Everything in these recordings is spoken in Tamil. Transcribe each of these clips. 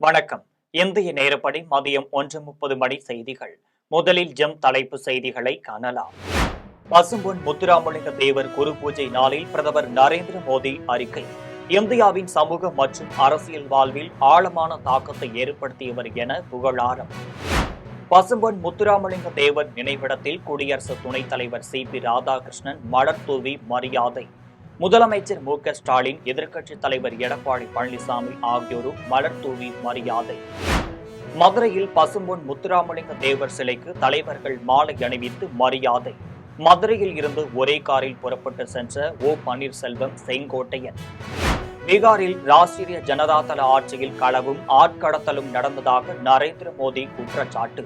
வணக்கம். இந்திய நேரப்படி மதியம் 1:30 மணி செய்திகள். முதலில் தலைப்பு செய்திகளை காணலாம். பசும்பொன் முத்துராமலிங்க தேவர் குரு பூஜை நாளில் பிரதமர் நரேந்திர மோடி அறிக்கை. இந்தியாவின் சமூக மற்றும் அரசியல் வாழ்வில் ஆழமான தாக்கத்தை ஏற்படுத்தியவர் என புகழாரம். பசும்பொன் முத்துராமலிங்க தேவர் நினைவிடத்தில் குடியரசு துணைத் தலைவர் CP ராதாகிருஷ்ணன் மலர் தூவி மரியாதை. முதலமைச்சர் மு.க.ஸ்டாலின், எதிர்க்கட்சித் தலைவர் எடப்பாடி பழனிசாமி ஆகியோரும் மலர் தூவி மரியாதை. மதுரையில் பசும்பொன் முத்துராமலிங்க தேவர் சிலைக்கு தலைவர்கள் மாலை அணிவித்து மரியாதை. மதுரையில் இருந்து ஒரே காரில் புறப்பட்டு சென்ற பன்னீர்செல்வம், செங்கோட்டையன். பீகாரில் ராஷ்டிரிய ஜனதா தள ஆட்சியில் களவும் ஆட்கடத்தலும் நடந்ததாக நரேந்திர மோடி குற்றச்சாட்டு.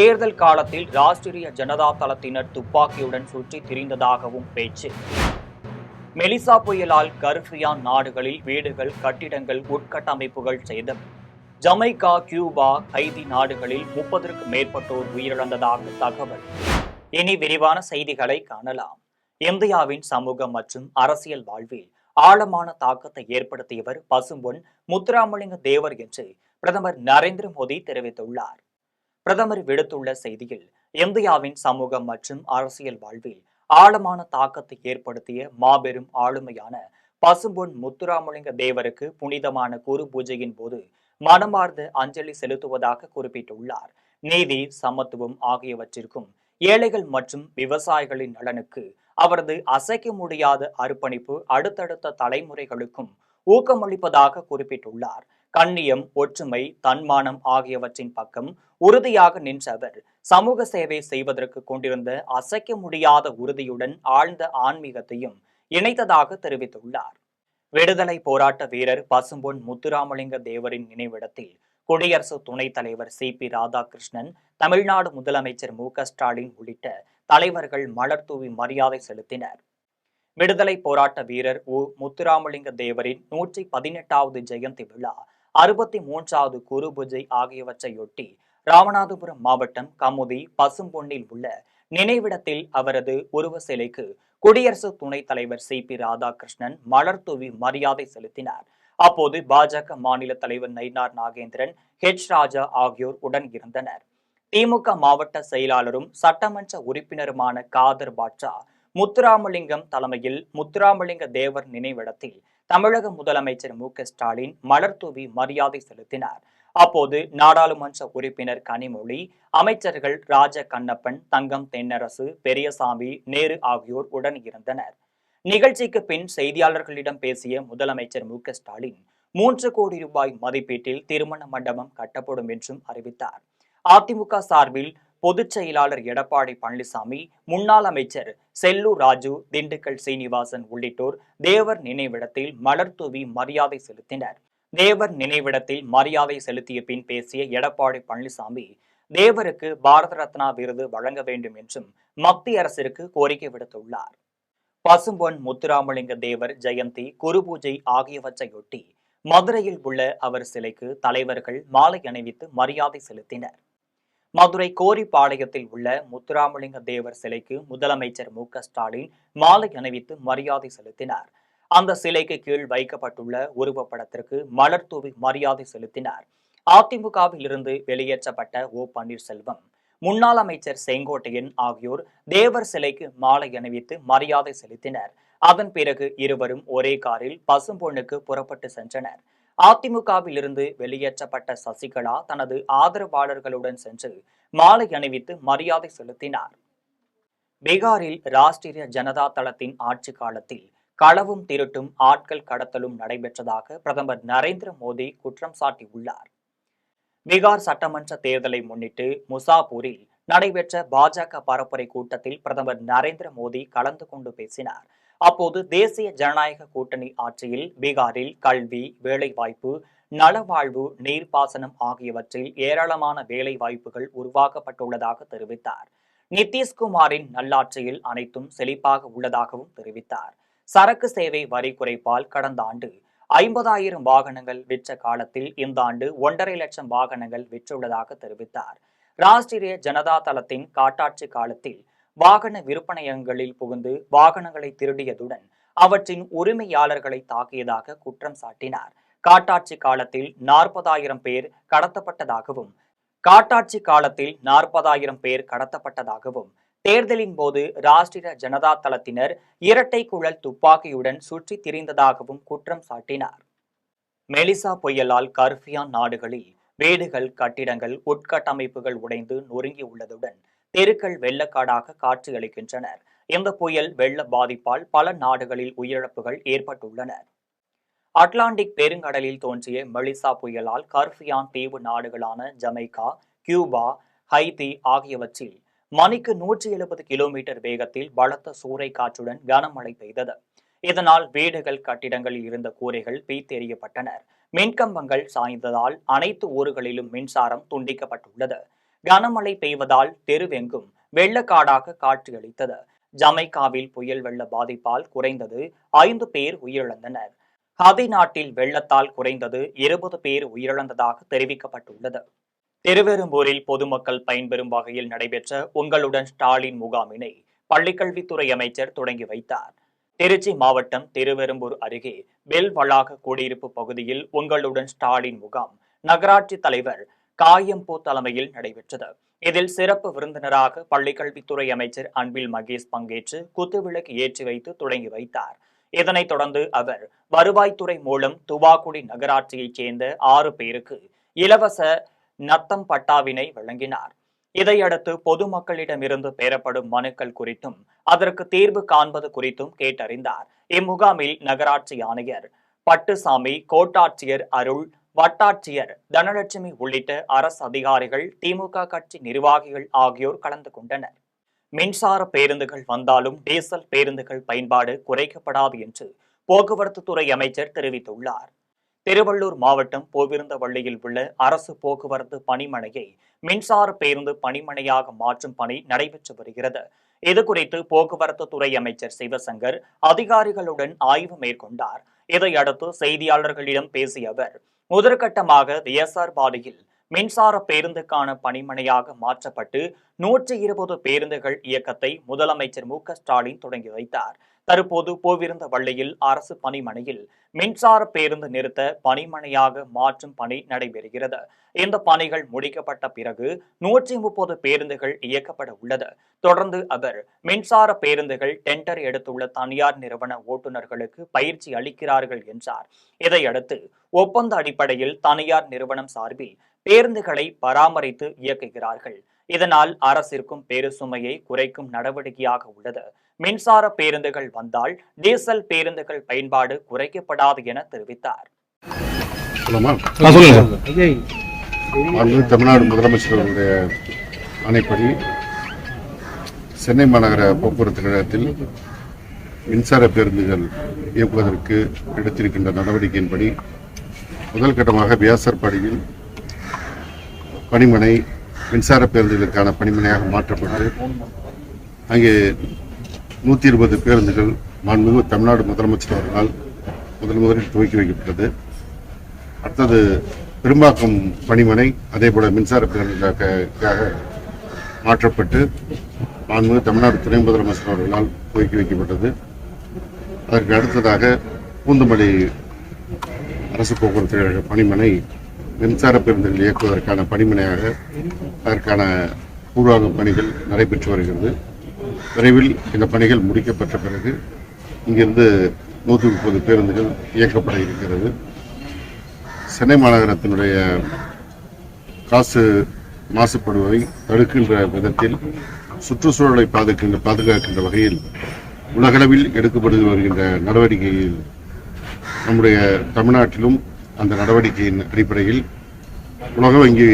தேர்தல் காலத்தில் ராஷ்டிரிய ஜனதா தளத்தினர் துப்பாக்கியுடன் சுற்றி திரிந்ததாகவும் பேச்சு. மெலிசா புயலால் கரிபியன் நாடுகளில் வீடுகள், கட்டிடங்கள், உட்கட்டமைப்புகள் சேதம். ஜமைக்கா, கியூபா, ஹைதி நாடுகளில் 30க்கும் மேற்பட்டோர் உயிரிழந்ததாக தகவல். இனி விரிவான செய்திகளை காணலாம். இந்தியாவின் சமூக மற்றும் அரசியல் வாழ்வில் ஆழமான தாக்கத்தை ஏற்படுத்தியவர் பசும்பொன் முத்துராமலிங்க தேவர் என்று பிரதமர் நரேந்திர மோடி தெரிவித்துள்ளார். பிரதமர் விடுத்துள்ள செய்தியில், இந்தியாவின் சமூக மற்றும் அரசியல் வாழ்வில் ஆழமான தாக்கத்தை ஏற்படுத்திய மாபெரும் ஆளுமையான பசும்பொன் முத்துராமலிங்க தேவருக்கு புனிதமான குரு பூஜையின் போது மனமார்ந்த அஞ்சலி செலுத்துவதாக குறிப்பிட்டுள்ளார். நீதி, சமத்துவம் ஆகியவற்றிற்கும் ஏழைகள் மற்றும் விவசாயிகளின் நலனுக்கு அவரது அசைக்க முடியாத அர்ப்பணிப்பு அடுத்தடுத்த தலைமுறைகளுக்கும் ஊக்கமளிப்பதாக குறிப்பிட்டுள்ளார். கண்ணியம், ஒற்றுமை, தன்மானம் ஆகியவற்றின் பக்கம் உறுதியாக நின்ற அவர் சமூக சேவை செய்வதற்கு கொண்டிருந்த அசைக்க முடியாத உறுதியுடன் ஆழ்ந்த ஆன்மீகத்தையும் இணைத்ததாக தெரிவித்துள்ளார். விடுதலை போராட்ட வீரர் பசும்பொன் முத்துராமலிங்க தேவரின் நினைவிடத்தில் குடியரசு துணைத் தலைவர் CP ராதாகிருஷ்ணன், தமிழ்நாடு முதலமைச்சர் மு.க.ஸ்டாலின் உள்ளிட்ட தலைவர்கள் மலர் தூவி மரியாதை செலுத்தினர். விடுதலை போராட்ட வீரர் முத்துராமலிங்க தேவரின் 118வது ஜெயந்தி விழா, 63வது குரு பூஜை ஆகியவற்றையொட்டி ராமநாதபுரம் மாவட்டம் கமுதி பசும்பொன்னில் உள்ள நினைவிடத்தில் அவரது உருவ சிலைக்கு குடியரசு துணைத் தலைவர் CP ராதாகிருஷ்ணன் மலர் தூவி மரியாதை செலுத்தினார். அப்போது பாஜக மாநில தலைவர் நயினார் நாகேந்திரன், ராஜா ஆகியோர் உடன் இருந்தனர். திமுக மாவட்ட செயலாளரும் சட்டமன்ற உறுப்பினருமான காதர் பாட்சா முத்துராமலிங்கம் தலைமையில் முத்துராமலிங்க தேவர் நினைவிடத்தில் தமிழக முதலமைச்சர் மு.க.ஸ்டாலின் மலர் தூவி மரியாதை செலுத்தினார். அப்போது நாடாளுமன்ற உறுப்பினர் கனிமொழி, அமைச்சர்கள் ராஜ கண்ணப்பன், தங்கம் தென்னரசு, பெரியசாமி, நேரு ஆகியோர் உடன் இருந்தனர். நிகழ்ச்சிக்கு பின் செய்தியாளர்களிடம் பேசிய முதலமைச்சர் மு.க.ஸ்டாலின் 3 கோடி ரூபாய் மதிப்பீட்டில் திருமண மண்டபம் கட்டப்படும் என்றும் அறிவித்தார். அதிமுக சார்பில் பொதுச் செயலாளர் எடப்பாடி பழனிசாமி, முன்னாள் அமைச்சர் செல்லூர் ராஜு, திண்டுக்கல் சீனிவாசன் உள்ளிட்டோர் தேவர் நினைவிடத்தில் மலர் தூவி மரியாதை செலுத்தினர். தேவர் நினைவிடத்தில் மரியாதை செலுத்திய பின் பேசிய எடப்பாடி பழனிசாமி, தேவருக்கு பாரத ரத்னா விருது வழங்க வேண்டும் என்றும் மத்திய அரசிற்கு கோரிக்கை விடுத்துள்ளார். பசும்பொன் முத்துராமலிங்க தேவர் ஜெயந்தி, குரு பூஜை ஆகியவற்றையொட்டி மதுரையில் உள்ள அவர் சிலைக்கு தலைவர்கள் மாலை அணிவித்து மரியாதை செலுத்தினர். மதுரை கோரிப்பாளையத்தில் உள்ள முத்துராமலிங்க தேவர் சிலைக்கு முதலமைச்சர் மு.க.ஸ்டாலின் மாலை அணிவித்து மரியாதை செலுத்தினார். அந்த சிலைக்கு கீழ் வைக்கப்பட்டுள்ள உருவப்படத்திற்கு மலர் தூவி மரியாதை செலுத்தினார். அதிமுகவில் இருந்து வெளியேற்றப்பட்ட பன்னீர்செல்வம், முன்னாள் அமைச்சர் செங்கோட்டையன் ஆகியோர் தேவர் சிலைக்கு மாலை அணிவித்து மரியாதை செலுத்தினர். அதன் பிறகு இருவரும் ஒரே காரில் பசும்பொன்னுக்கு புறப்பட்டு சென்றனர். அதிமுகவில் இருந்து வெளியேற்றப்பட்ட சசிகலா தனது ஆதரவாளர்களுடன் சென்று மாலை அணிவித்து மரியாதை செலுத்தினார். பீகாரில் ராஷ்டிரிய ஜனதா தளத்தின் ஆட்சி காலத்தில் களவும், திருட்டும், ஆட்கள் கடத்தலும் நடைபெற்றதாக பிரதமர் நரேந்திர மோடி குற்றம் சாட்டியுள்ளார். பீகார் சட்டமன்ற தேர்தலை முன்னிட்டு முசாபூரில் நடைபெற்ற பாஜக பரப்புரை கூட்டத்தில் பிரதமர் நரேந்திர மோடி கலந்து கொண்டு பேசினார். அப்போது தேசிய ஜனநாயக கூட்டணி ஆட்சியில் பீகாரில் கல்வி, வேலைவாய்ப்பு, நலவாழ்வு, நீர்ப்பாசனம் ஆகியவற்றில் ஏராளமான வேலை வாய்ப்புகள் உருவாக்கப்பட்டுள்ளதாக தெரிவித்தார். நிதிஷ்குமாரின் நல்லாட்சியில் அனைத்தும் செழிப்பாக உள்ளதாகவும் தெரிவித்தார். சரக்கு சேவை வரி குறைப்பால் கடந்த ஆண்டு 50,000 வாகனங்கள் விற்ற காலத்தில் இந்த ஆண்டு 1.5 லட்சம் வாகனங்கள் விற்றுள்ளதாக தெரிவித்தார். ராஷ்டிரிய ஜனதா தளத்தின் காட்டாட்சி காலத்தில் வாகன விற்பனையகங்களில் புகுந்து வாகனங்களை திருடியதுடன் அவற்றின் உரிமையாளர்களை தாக்கியதாக குற்றம் சாட்டினார். காட்டாட்சி காலத்தில் 40,000 பேர் கடத்தப்பட்டதாகவும் தேர்தலின் போது ராஷ்டிரிய ஜனதா தளத்தினர் இரட்டை குழல் துப்பாக்கியுடன் சுற்றித் திரிந்ததாகவும் குற்றம் சாட்டினார். மெலிசா புயலால் கர்பியான் நாடுகளில் வீடுகள், கட்டிடங்கள், உட்கட்டமைப்புகள் உடைந்து நொறுங்கியுள்ளதுடன் தெருக்கள் வெள்ளக்காடாக காட்சியளிக்கின்றனர். இந்த புயல் வெள்ள பாதிப்பால் பல நாடுகளில் உயிரிழப்புகள் ஏற்பட்டுள்ளன. அட்லாண்டிக் பெருங்கடலில் தோன்றிய மெலிசா புயலால் கர்பியான் தீவு நாடுகளான ஜமைக்கா, கியூபா, ஹைதி ஆகியவற்றில் மணிக்கு 170 கிலோமீட்டர் வேகத்தில் பலத்த சூறை காற்றுடன் கனமழை பெய்தது. இதனால் வீடுகள், கட்டிடங்களில் இருந்த கூரைகள் பீத்தெறியப்பட்டன. மின்கம்பங்கள் சாய்ந்ததால் அனைத்து ஊர்களிலும் மின்சாரம் துண்டிக்கப்பட்டுள்ளது. கனமழை பெய்வதால் தெருவெங்கும் வெள்ளக்காடாக காட்சியளித்தது. ஜமைக்காவில் புயல் வெள்ள பாதிப்பால் குறைந்தது 5 பேர் உயிரிழந்தனர். ஹதி நாட்டில் வெள்ளத்தால் குறைந்தது 20 பேர் உயிரிழந்ததாக தெரிவிக்கப்பட்டுள்ளது. திருவெரும்பூரில் பொதுமக்கள் பயன்பெறும் வகையில் நடைபெற்ற உங்களுடன் ஸ்டாலின் முகாமினை பள்ளிக்கல்வித்துறை அமைச்சர் தொடங்கி வைத்தார். திருச்சி மாவட்டம் திருவெரும்பூர் அருகே பெல் வளாக குடியிருப்பு பகுதியில் உங்களுடன் ஸ்டாலின் முகாம் நகராட்சி தலைவர் காயம்பூ தலைமையில் நடைபெற்றது. இதில் சிறப்பு விருந்தினராக பள்ளிக்கல்வித்துறை அமைச்சர் அன்பில் மகேஷ் பங்கேற்று குத்துவிளக்கு ஏற்றி வைத்து தொடங்கி வைத்தார். இதனைத் தொடர்ந்து அவர் வருவாய்த்துறை மூலம் துவாக்குடி நகராட்சியைச் சேர்ந்த 6 பேருக்கு இலவச நத்தம் பட்டாவினை வழங்கினார். இதையடுத்து பொதுமக்களிடமிருந்து பெறப்படும் மனுக்கள் குறித்தும் அதற்கு தீர்வு காண்பது குறித்தும் கேட்டறிந்தார். இம்முகாமில் நகராட்சி ஆணையர் பட்டுசாமி, கோட்டாட்சியர் அருள், வட்டாட்சியர் தனலட்சுமி உள்ளிட்ட அரசு அதிகாரிகள், திமுக கட்சி நிர்வாகிகள் ஆகியோர் கலந்து கொண்டனர். மின்சார பேருந்துகள் வந்தாலும் டீசல் பேருந்துகள் பயன்பாடு குறைக்கப்படாது என்று போக்குவரத்து துறை அமைச்சர் தெரிவித்துள்ளார். திருவள்ளூர் மாவட்டம் போவிருந்தவள்ளியில் உள்ள அரசு போக்குவரத்து பணிமனையை மின்சார பேருந்து பணிமனையாக மாற்றும் பணி நடைபெற்று வருகிறது. இதுகுறித்து போக்குவரத்து துறை அமைச்சர் சிவசங்கர் அதிகாரிகளுடன் ஆய்வு மேற்கொண்டார். இதையடுத்து செய்தியாளர்களிடம் பேசிய அவர், முதற்கட்டமாக விஎஸ்ஆர் பாதையில் மின்சார பேருந்துக்கான பணிமனையாக மாற்றப்பட்டு 120 பேருந்துகள் இயக்கத்தை முதலமைச்சர் மு.க.ஸ்டாலின் தொடங்கி வைத்தார். தற்போது போவிருந்தவள்ளியில் அரசு பணிமனையில் மின்சார பேருந்து நிறுத்த பணிமனையாக மாற்றும் பணி நடைபெறுகிறது. இந்த பணிகள் முடிக்கப்பட்ட பிறகு 130 பேருந்துகள் இயக்கப்பட உள்ளது. தொடர்ந்து அவர் மின்சார பேருந்துகள் டெண்டர் எடுத்துள்ள தனியார் நிறுவன ஓட்டுநர்களுக்கு பயிற்சி அளிக்கிறார்கள் என்றார். இதையடுத்து ஒப்பந்த அடிப்படையில் தனியார் நிறுவனம் சார்பில் பேருந்துகளை பராமரித்து இயக்குகிறார்கள். இதனால் அரசிற்கும் பெருசுமையை குறைக்கும் நடவடிக்கையாக உள்ளது. மின்சார பேருந்துகள் வந்தால் டீசல் பேருந்துகள் பயன்பாடு குறைக்கப்படாது என தெரிவித்தார். தமிழ்நாடு முதலமைச்சருடைய ஆணைப்படி சென்னை மாநகர போக்குவரத்து கழகத்தில் மின்சார பேருந்துகள் இயக்குவதற்கு எடுத்திருக்கின்ற நடவடிக்கையின்படி முதல் கட்டமாக வியாசர்பாடியில் பணிமனை மின்சார பேருந்துகளுக்கான பணிமனையாக மாற்றப்பட்டு அங்கே 120 பேருந்துகள் மாண்புமிகு தமிழ்நாடு முதலமைச்சர் அவர்களால் முதலில் துவக்கி வைக்கப்பட்டது. அடுத்தது பெரும்பாக்கம் பணிமனை அதேபோல மின்சார பேருந்துகளுக்காக மாற்றப்பட்டு மாண்புமிகு தமிழ்நாடு துணை முதலமைச்சர் அவர்களால் துவக்கி வைக்கப்பட்டது. அதற்கு அடுத்ததாக பூந்தமல்லி அரசு போக்குவரத்து கழக பணிமனை மின்சார பேருந்துகள் இயக்குவதற்கான பணிமனையாக அதற்கான பூர்வாங்க பணிகள் நடைபெற்று வருகிறது. விரைவில் இந்த பணிகள் முடிக்கப்பட்ட பிறகு இங்கிருந்து 130 பேருந்துகள் இயக்கப்பட இருக்கிறது. சென்னை மாநகரத்தினுடைய காசு மாசுபடுவதை தடுக்கின்ற விதத்தில் சுற்றுச்சூழலை பாதுகாக்கின்ற வகையில் உலகளவில் எடுக்கப்பட்டு வருகின்ற நடவடிக்கையில் நம்முடைய தமிழ்நாட்டிலும் அந்த நடவடிக்கையின் அடிப்படையில் உலக வங்கி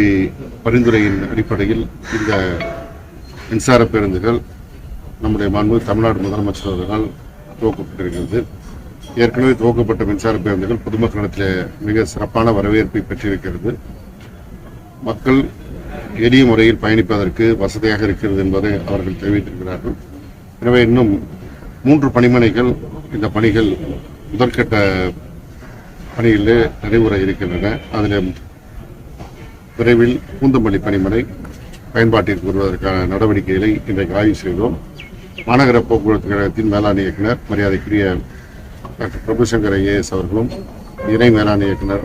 பரிந்துரையின் அடிப்படையில் இந்த மின்சார பேருந்துகள் நம்முடைய மாண்புமிகு தமிழ்நாடு முதலமைச்சர் அவர்களால் துவக்கப்பட்டிருக்கிறது. ஏற்கனவே துவக்கப்பட்ட மின்சார பேருந்துகள் பொதுமக்களிடத்தில் மிக சிறப்பான வரவேற்பை பெற்றிருக்கிறது. மக்கள் எளிய முறையில் பயணிப்பதற்கு வசதியாக இருக்கிறது என்பதை அவர்கள் தெரிவித்திருக்கிறார்கள். எனவே இன்னும் 3 பணிமனைகள் இந்த பணிகள் முதற்கட்ட பணியில் நடைபெற இருக்கின்றன. அதில் விரைவில் பூந்தமல்லி பணிமனை பயன்பாட்டிற்கு வருவதற்கான நடவடிக்கைகளை இன்றைக்கு ஆய்வு செய்தோம். மாநகர போக்குவரத்து கழகத்தின் மேலாண் இயக்குனர் மரியாதைக்குரிய டாக்டர் பிரபுசங்கர் ஐஏஎஸ் அவர்களும் இணை மேலாண் இயக்குனர்,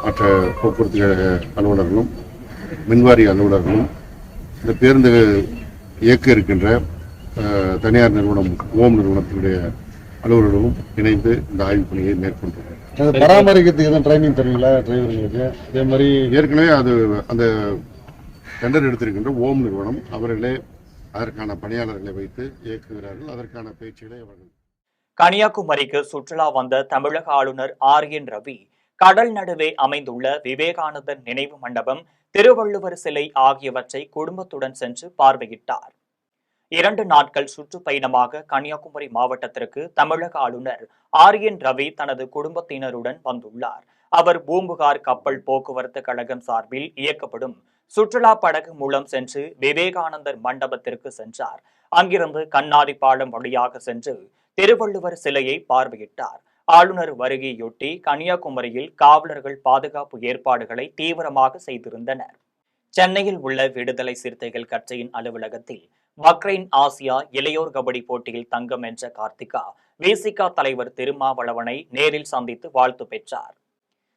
மற்ற போக்குவரத்து கழக அலுவலர்களும், மின்வாரிய அலுவலர்களும், இந்த பேருந்து இயக்க இருக்கின்ற தனியார் நிறுவனம் ஓம் நிறுவனத்தினுடைய அலுவலர்களும் இணைந்து இந்த ஆய்வுப் பணியை மேற்கொண்டுள்ளனர். பராமரிக்கிறதுக்கு எதுவும் ட்ரைனிங் தருவீங்களா டிரைவர்களுக்கு? அதே மாதிரி ஏற்கனவே அந்த டெண்டர் எடுத்திருக்கின்ற ஓம் நிறுவனம் அவர்களே அதற்கான பணியாளர்களை வைத்து இயக்குகிறார்கள். அதற்கான பயிற்சிகளை அவர்கள். கன்னியாகுமரிக்கு சுற்றுலா வந்த தமிழக ஆளுநர் RN ரவி கடல் நடுவே அமைந்துள்ள விவேகானந்தர் நினைவு மண்டபம், திருவள்ளுவர் சிலை ஆகியவற்றை குடும்பத்துடன் சென்று பார்வையிட்டார். 2 நாட்கள் சுற்றுப்பயணமாக கன்னியாகுமரி மாவட்டத்திற்கு தமிழக ஆளுநர் RN ரவி தனது குடும்பத்தினருடன் வந்துள்ளார். அவர் பூம்புகார் கப்பல் போக்குவரத்து கழகம் சார்பில் இயக்கப்படும் சுற்றுலா படகு மூலம் சென்று விவேகானந்தர் மண்டபத்திற்கு சென்றார். அங்கிருந்து கண்ணாடி பாலம் வழியாக சென்று திருவள்ளுவர் சிலையை பார்வையிட்டார். ஆளுநர் வருகையொட்டி கன்னியாகுமரியில் காவலர்கள் பாதுகாப்பு ஏற்பாடுகளை தீவிரமாக செய்திருந்தனர். சென்னையில் உள்ள விடுதலை சிறுத்தைகள் கட்சியின் அலுவலகத்தில் பக்ரைன் ஆசியா இளையோர் கபடி போட்டியில் தங்கம் வென்ற கார்த்திகா விசிக தலைவர் திருமாவளவனை நேரில் சந்தித்து வாழ்த்து பெற்றார்.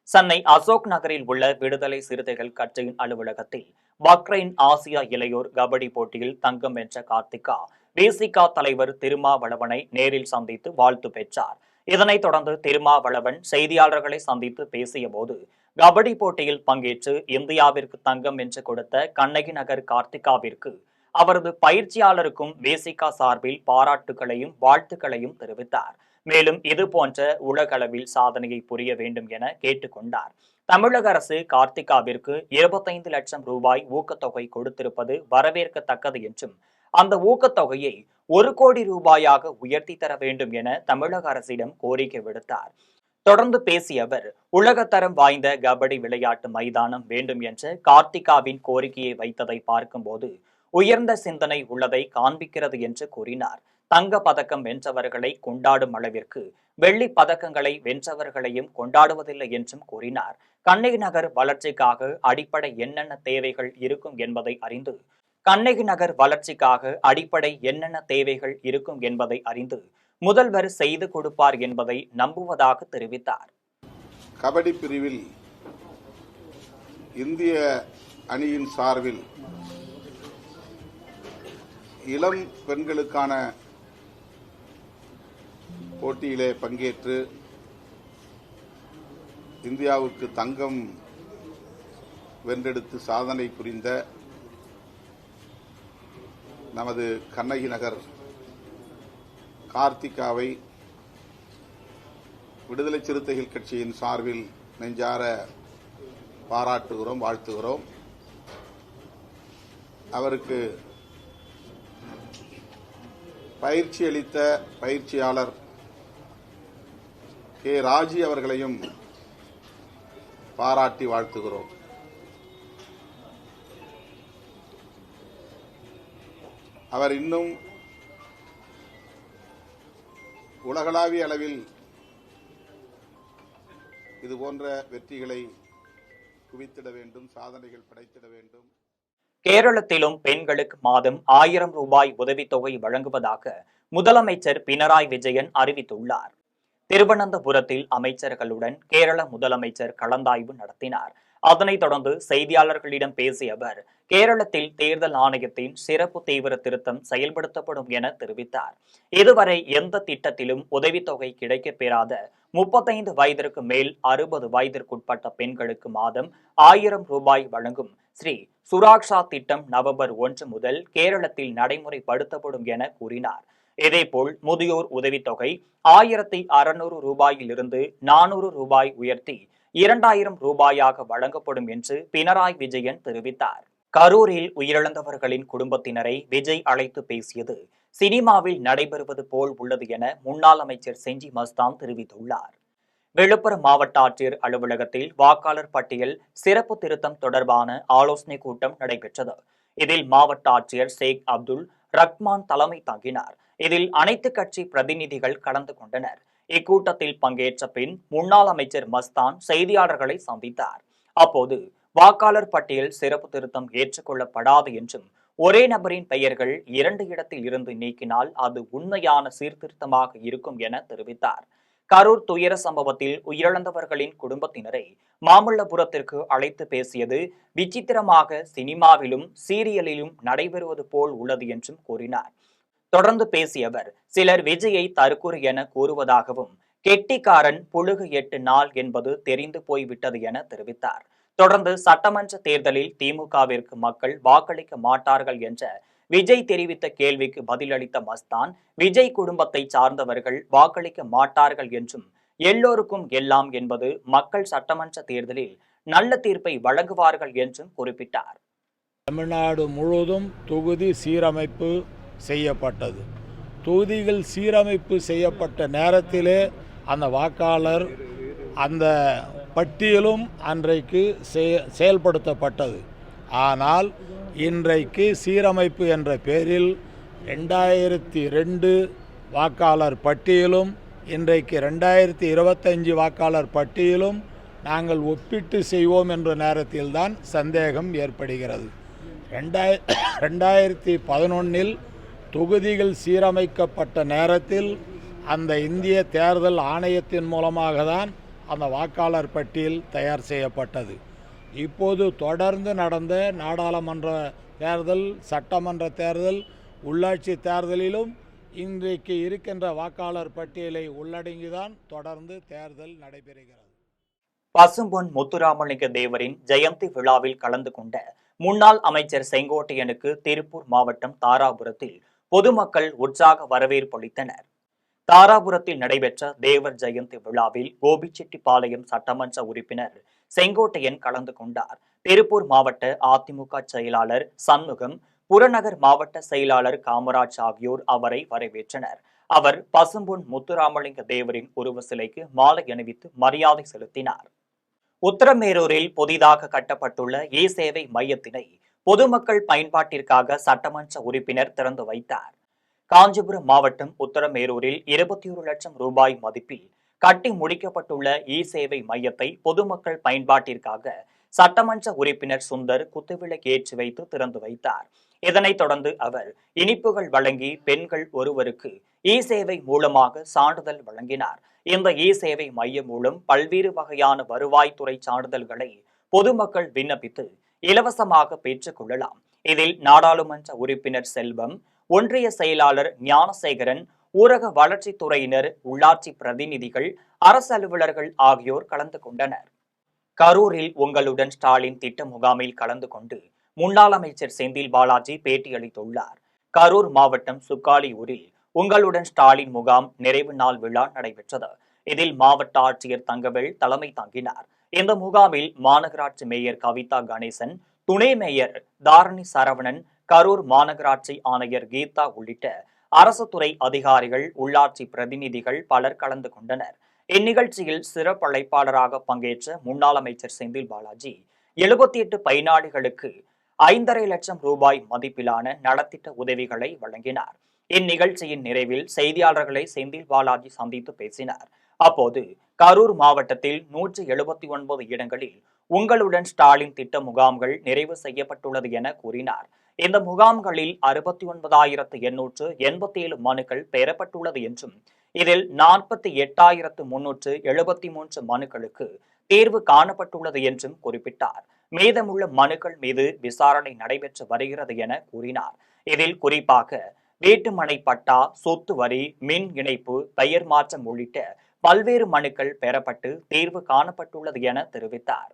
சென்னை அசோக் நகரில் உள்ள விடுதலை சிறுத்தைகள் கட்சியின் அலுவலகத்தில் பக்ரைன் ஆசியா இளையோர் கபடி போட்டியில் தங்கம் வென்ற கார்த்திகா விசிக தலைவர் திருமாவளவனை நேரில் சந்தித்து வாழ்த்து பெற்றார். இதனைத் தொடர்ந்து திருமாவளவன் செய்தியாளர்களை சந்தித்து பேசிய போது, கபடி போட்டியில் பங்கேற்று இந்தியாவிற்கு தங்கம் வென்று கொடுத்த கண்ணகி நகர் கார்த்திகாவிற்கு அவரது பயிற்சியாளருக்கும் விசிக சார்பில் பாராட்டுகளையும் வாழ்த்துக்களையும் தெரிவித்தார். மேலும் இதுபோன்ற உலகளவில் சாதனையை புரிய வேண்டும் என கேட்டுக்கொண்டார். தமிழக அரசு கார்த்திகாவிற்கு 25 லட்சம் ரூபாய் ஊக்கத்தொகை கொடுத்திருப்பது வரவேற்கத்தக்கது என்றும், அந்த ஊக்கத்தொகையை 1 கோடி ரூபாயாக உயர்த்தி தர வேண்டும் என தமிழக அரசிடம் கோரிக்கை விடுத்தார். தொடர்ந்து பேசிய அவர், உலகத்தரம் வாய்ந்த கபடி விளையாட்டு மைதானம் வேண்டும் என்ற கார்த்திகாவின் கோரிக்கையை வைத்ததை பார்க்கும்போது உயர்ந்த சிந்தனை உள்ளதை காண்பிக்கிறது என்று கூறினார். தங்க பதக்கம் வென்றவர்களை கொண்டாடும் அளவிற்கு வெள்ளி பதக்கங்களை வென்றவர்களையும் கொண்டாடுவதில்லை என்றும் கூறினார். கண்ணகி நகர் வளர்ச்சிக்காக அடிப்படை என்னென்ன தேவைகள் இருக்கும் என்பதை அறிந்து முதல்வர் செய்து கொடுப்பார் என்பதை நம்புவதாக தெரிவித்தார். கபடி பிரிவில் இந்திய அணியின் சார்பில் இளம் பெண்களுக்கான போட்டியிலே பங்கேற்று இந்தியாவுக்கு தங்கம் வென்றெடுத்து சாதனை புரிந்த நமது கண்ணகி நகர் கார்த்திகாவை விடுதலை சிறுத்தைகள் கட்சியின் சார்பில் நெஞ்சார பாராட்டுகிறோம், வாழ்த்துகிறோம். அவருக்கு பயிற்சி அளித்த பயிற்சியாளர் கே. ராஜி அவர்களையும் பாராட்டி வாழ்த்துகிறோம். அவர் இன்னும் உலகளாவிய அளவில் இதுபோன்ற வெற்றிகளை குவித்திட வேண்டும், சாதனைகள் படைத்திட வேண்டும். கேரளத்திலும் பெண்களுக்கு மாதம் 1000 ரூபாய் உதவித்தொகை வழங்குவதாக முதலமைச்சர் பினராயி விஜயன் அறிவித்துள்ளார். திருவனந்தபுரத்தில் அமைச்சர்களுடன் கேரள முதலமைச்சர் கலந்தாய்வு நடத்தினார். அதனைத் தொடர்ந்து செய்தியாளர்களிடம் பேசிய அவர், கேரளத்தில் தேர்தல் ஆணையத்தின் சிறப்பு தீவிர திருத்தம் செயல்படுத்தப்படும் என தெரிவித்தார். இதுவரை எந்த திட்டத்திலும் உதவித்தொகை கிடைக்கப் பெறாத 35 வயதிற்கு மேல் 60 வயதிற்குட்பட்ட பெண்களுக்கு மாதம் 1000 ரூபாய் வழங்கும் ஸ்ரீ சுராக்ஷா திட்டம் நவம்பர் 1 முதல் கேரளத்தில் நடைமுறைப்படுத்தப்படும் என கூறினார். இதேபோல் முதியோர் உதவித்தொகை 1600 ரூபாயிலிருந்து 400 ரூபாய் உயர்த்தி 2000 ரூபாயாக வழங்கப்படும் என்று பினராயி விஜயன் தெரிவித்தார். கரூரில் உயிரிழந்தவர்களின் குடும்பத்தினரை விஜய் அழைத்து பேசியது சினிமாவில் நடைபெறுவது போல் உள்ளது என முன்னாள் அமைச்சர் செஞ்சி மஸ்தான் தெரிவித்துள்ளார். விழுப்புரம் மாவட்ட ஆட்சியர் அலுவலகத்தில் வாக்காளர் பட்டியல் சிறப்பு திருத்தம் தொடர்பான ஆலோசனைக் கூட்டம் நடைபெற்றது. இதில் மாவட்ட ஆட்சியர் ஷேக் அப்துல் ரஹ்மான் தலைமை தாங்கினார். இதில் அனைத்து கட்சி பிரதிநிதிகள் கலந்து கொண்டனர். இக்கூட்டத்தில் பங்கேற்ற பின் முன்னாள் அமைச்சர் மஸ்தான் செய்தியாளர்களை சந்தித்தார். அப்போது வாக்காளர் பட்டியல் சிறப்பு திருத்தம் ஏற்றுக்கொள்ளப்படாது என்றும், ஒரே நபரின் பெயர்கள் 2 இடத்தில் இருந்து நீக்கினால் அது உண்மையான சீர்திருத்தமாக இருக்கும் என தெரிவித்தார். கரூர் துயர சம்பவத்தில் உயிரிழந்தவர்களின் குடும்பத்தினரை மாமல்லபுரத்திற்கு அழைத்து பேசியது விசித்திரமாக சினிமாவிலும் சீரியலிலும் நடைபெறுவது போல் உள்ளது என்றும் கூறினார். தொடர்ந்து பேசிய அவர், சிலர் விஜயை தற்குறி என கூறுவதாகவும் கெட்டிக்காரன் புழுகு 8 நாள் என்பது தெரிந்து போய்விட்டது என தெரிவித்தார். தொடர்ந்து சட்டமன்ற தேர்தலில் திமுகவிற்கு மக்கள் வாக்களிக்க மாட்டார்கள் என்ற விஜய் தெரிவித்த கேள்விக்கு பதிலளித்த மஸ்தான், விஜய் குடும்பத்தை சார்ந்தவர்கள் வாக்களிக்க மாட்டார்கள் என்றும் எல்லோருக்கும் எல்லாம் என்பது மக்கள் சட்டமன்ற தேர்தலில் நல்ல தீர்ப்பை வழங்குவார்கள் என்றும் குறிப்பிட்டார். தமிழ்நாடு முழுவதும் தொகுதி சீரமைப்பு செய்யப்பட்டது. தொகுதிகள் சீரமைப்பு செய்யப்பட்ட நேரத்திலே அந்த வாக்காளர் அந்த பட்டியலும் அன்றைக்கு செயல்படுத்தப்பட்டது. ஆனால் இன்றைக்கு சீரமைப்பு என்ற பெயரில் 2002 வாக்காளர் பட்டியலும் இன்றைக்கு 2025 வாக்காளர் பட்டியலும் நாங்கள் ஒப்பிட்டு செய்வோம் என்ற நேரத்தில்தான் சந்தேகம் ஏற்படுகிறது. 2011 தொகுதிகள் சீரமைக்கப்பட்ட நேரத்தில் அந்த இந்திய தேர்தல் ஆணையத்தின் மூலமாக தான் அந்த வாக்காளர் பட்டியல் தயார் செய்யப்பட்டது. இப்போது தொடர்ந்து நடந்த நாடாளுமன்ற தேர்தல், சட்டமன்ற தேர்தல், உள்ளாட்சி தேர்தலிலும் இன்றைக்கு இருக்கின்ற வாக்காளர் பட்டியலை உள்ளடங்கிதான் தொடர்ந்து தேர்தல் நடைபெறுகிறது. பசும்பொன் முத்துராமலிங்க தேவரின் ஜெயந்தி விழாவில் கலந்து கொண்ட முன்னாள் அமைச்சர் செங்கோட்டையனுக்கு திருப்பூர் மாவட்டம் தாராபுரத்தில் பொதுமக்கள் உற்சாக வரவேற்பு அளித்தனர். தாராபுரத்தில் நடைபெற்ற தேவர் ஜெயந்தி விழாவில் கோபிச்செட்டிப்பாளையம் சட்டமன்ற உறுப்பினர் செங்கோட்டையன் கலந்து கொண்டார். திருப்பூர் மாவட்ட அதிமுக செயலாளர் சண்முகம், புறநகர் மாவட்ட செயலாளர் காமராஜ் ஆகியோர் அவரை வரவேற்றனர். அவர் பசும்பொன் முத்துராமலிங்க தேவரின் உருவ சிலைக்கு மாலை அணிவித்து மரியாதை செலுத்தினார். உத்தரமேரூரில் புதிதாக கட்டப்பட்டுள்ள இ-சேவை மையத்தினை பொதுமக்கள் பயன்பாட்டிற்காக சட்டமன்ற உறுப்பினர் திறந்து வைத்தார். காஞ்சிபுரம் மாவட்டம் உத்தரமேரூரில் 21 லட்சம் ரூபாய் மதிப்பில் கட்டி முடிக்கப்பட்டுள்ள இ-சேவை மையத்தை பொதுமக்கள் பயன்பாட்டிற்காக சட்டமன்ற உறுப்பினர் சுந்தர் குத்துவிளக்கு ஏற்றி வைத்து திறந்து வைத்தார். இதனைத் தொடர்ந்து அவர் இனிப்புகள் வழங்கி பெண்கள் ஒருவருக்கு இ-சேவை மூலமாக சான்றிதழ் வழங்கினார். இந்த இ-சேவை மையம் மூலம் பல்வேறு வகையான வருவாய்த்துறை சான்றிதழ்களை பொதுமக்கள் விண்ணப்பித்து இலவசமாக பெற்றுக் கொள்ளலாம். இதில் நாடாளுமன்ற உறுப்பினர் செல்வம், ஒன்றிய செயலாளர் ஞானசேகரன், ஊரக வளர்ச்சித்துறையினர், உள்ளாட்சி பிரதிநிதிகள், அரசு அலுவலர்கள் ஆகியோர் கலந்து கொண்டனர். கரூரில் உங்களுடன் ஸ்டாலின் திட்ட முகாமில் கலந்து கொண்டு முன்னாள் அமைச்சர் செந்தில் பாலாஜி பேட்டியளித்துள்ளார். கரூர் மாவட்டம் சுக்காலியூரில் உங்களுடன் ஸ்டாலின் முகாம் நிறைவு நாள் விழா நடைபெற்றது. இதில் மாவட்ட ஆட்சியர் தங்கவேல் தலைமை தாங்கினார். இந்த முகாமில் மாநகராட்சி மேயர் கவிதா கணேசன், துணை மேயர் தாரணி சரவணன், கரூர் மாநகராட்சி ஆணையர் கீதா உள்ளிட்ட அரசு துறை அதிகாரிகள், உள்ளாட்சி பிரதிநிதிகள் பலர் கலந்து கொண்டனர். இந்நிகழ்ச்சியில் சிறப்பு அழைப்பாளராக பங்கேற்ற முன்னாள் அமைச்சர் செந்தில் பாலாஜி 78 பயனாளிகளுக்கு 5.5 லட்சம் ரூபாய் மதிப்பிலான நலத்திட்ட உதவிகளை வழங்கினார். இந்நிகழ்ச்சியின் நிறைவில் செய்தியாளர்களை செந்தில் பாலாஜி சந்தித்து பேசினார். அப்போது கரூர் மாவட்டத்தில் 179 இடங்களில் உங்களுடன் ஸ்டாலின் திட்ட முகாம்கள் நிறைவு செய்யப்பட்டுள்ளது என கூறினார். இந்த முகாம்களில் 69,887 மனுக்கள் பெறப்பட்டுள்ளது என்றும் இதில் 48,373 மனுக்களுக்கு தீர்வு காணப்பட்டுள்ளது என்றும் குறிப்பிட்டார். மீதமுள்ள மனுக்கள் மீது விசாரணை நடைபெற்று வருகிறது என கூறினார். இதில் குறிப்பாக வீட்டுமனை பட்டா, சொத்து வரி, மின் இணைப்பு, பெயர் மாற்றம் உள்ளிட்ட பல்வேறு மனுக்கள் பெறப்பட்டு தீர்வு காணப்பட்டுள்ளது என தெரிவித்தார்.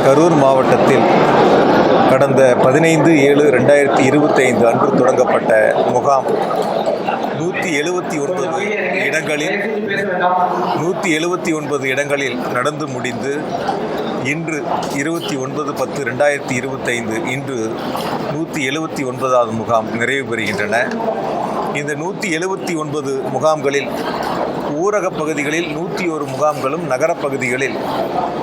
கரூர் மாவட்டத்தில் கடந்த 15/7/2025 அன்று தொடங்கப்பட்ட முகாம் 179 இடங்களில் நடந்து முடிந்து இன்று 29/10/2025 இன்று 179வது முகாம் நிறைவு பெறுகின்றன. இந்த 179 முகாம்களில் ஊரக பகுதிகளில் 101 முகாம்களும், நகரப் பகுதிகளில்